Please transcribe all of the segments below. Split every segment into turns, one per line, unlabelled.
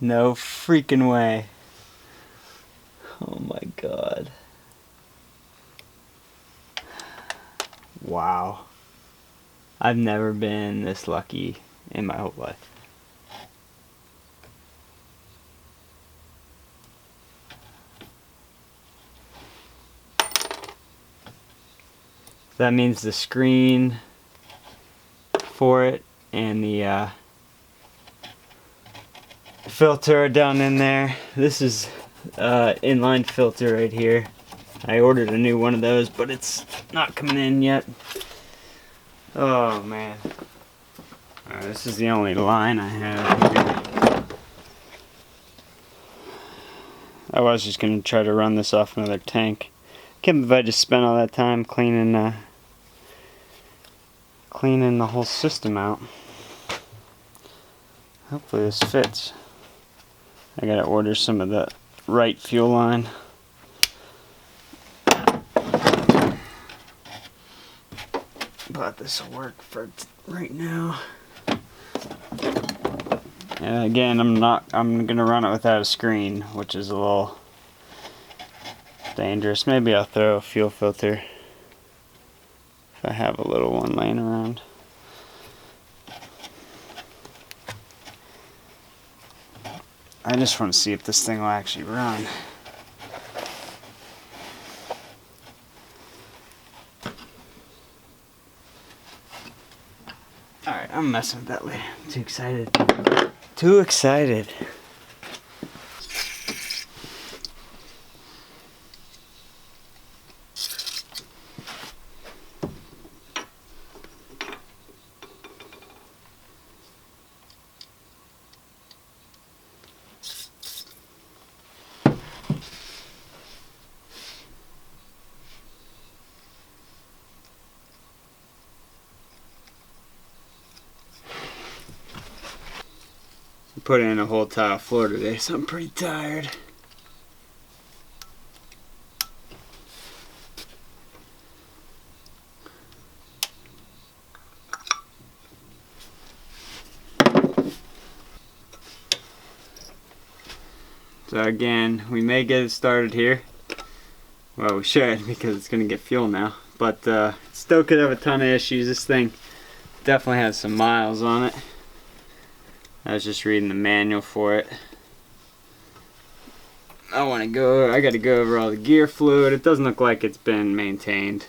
No freaking way. Oh my god. Wow. I've never been this lucky in my whole life. That means the screen for it and the filter are down in there. This is inline filter right here. I ordered a new one of those, but it's not coming in yet. Oh man. Alright, this is the only line I have here. I was just going to try to run this off another tank. Can't believe I just spent all that time cleaning the whole system out. Hopefully this fits. I gotta order some of the right fuel line. But this will work for right now. And again, I'm gonna run it without a screen, which is a little dangerous. Maybe I'll throw a fuel filter if I have a little one laying around. I just want to see if this thing will actually run. Alright, I'm messing with that later. I'm too excited. Too excited. Put in a whole tile floor today, so I'm pretty tired. So again, we may get it started here. Well, we should, because it's going to get fuel now. But still could have a ton of issues. This thing definitely has some miles on it. I was just reading the manual for it. I got to go over all the gear fluid. It doesn't look like it's been maintained.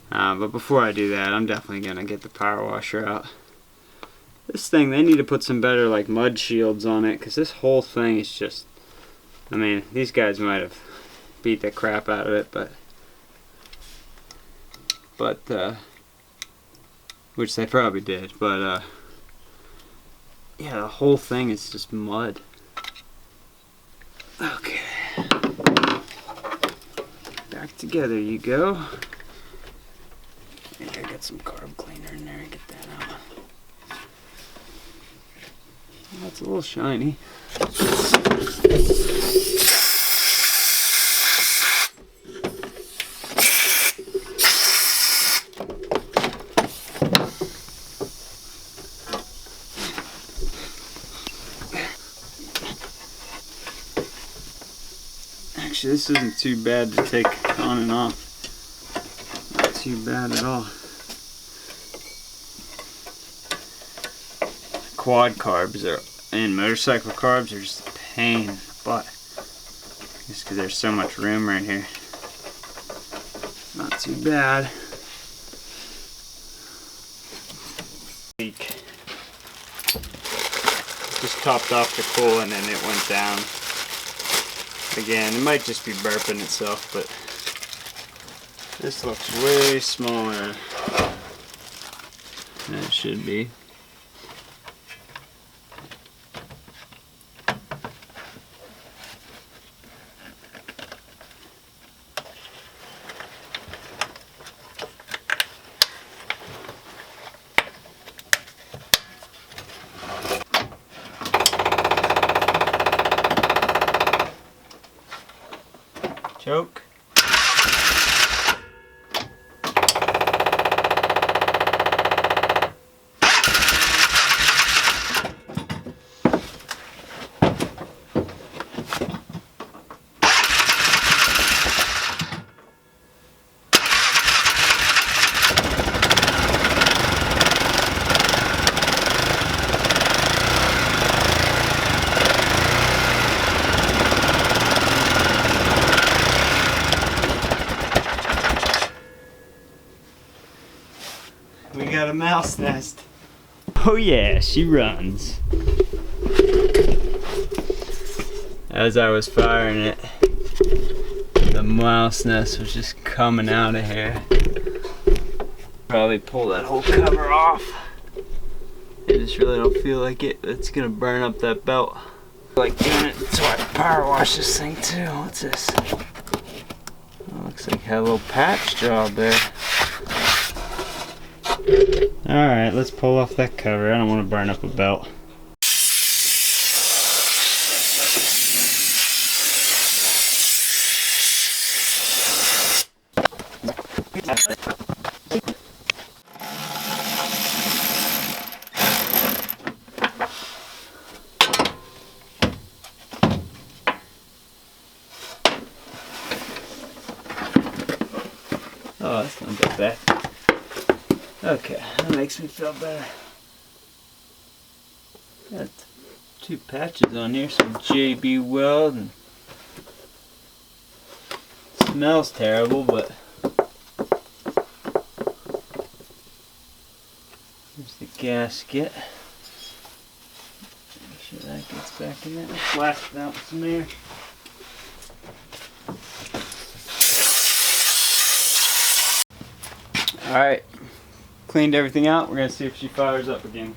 But before I do that, I'm definitely going to get the power washer out. This thing, they need to put some better like mud shields on it, because this whole thing is just, I mean, these guys might have beat the crap out of it, but which they probably did, but yeah, the whole thing is just mud. Okay. Back together you go. I think I got some carb cleaner in there. Get that out. Oh, it's a little shiny. Actually, this isn't too bad to take on and off. Not too bad at all. Quad carbs and motorcycle carbs are just a pain in the butt. Just because there's so much room right here. Not too bad. Leak. Just topped off the coolant and it went down. Again, it might just be burping itself, but this looks way smaller than it should be. Choke. mouse nest. Oh yeah, she runs. As I was firing it, the mouse nest was just coming out of here. Probably pull that whole cover off. I just really don't feel like it. It's gonna burn up that belt. I like doing it, so I power wash this thing too. What's this? Oh, looks like it had a little patch job there. Alright, let's pull off that cover. I don't want to burn up a belt. Oh, that's not that bad. Okay, that makes me feel better. Got 2 patches on here, some JB Weld, and smells terrible, but there's the gasket. Make sure that gets back in there. Let's blast it out with some air. Alright, cleaned everything out. We're going to see if she fires up again.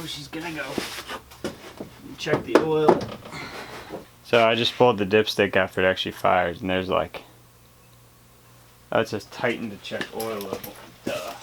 She's gonna go. Check the oil. So I just pulled the dipstick after it actually fires, and there's like, oh, it says tighten to check oil level. Duh.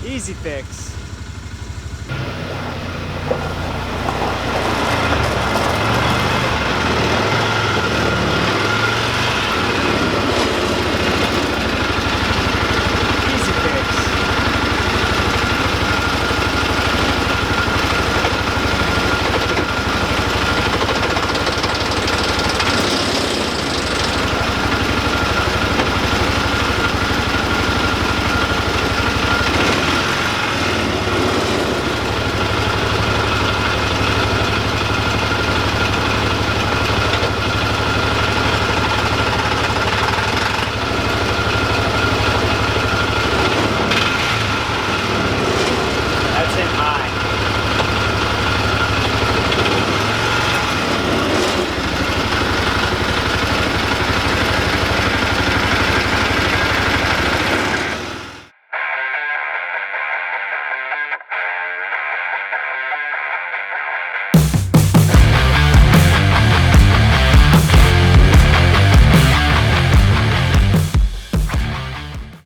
Easy fix.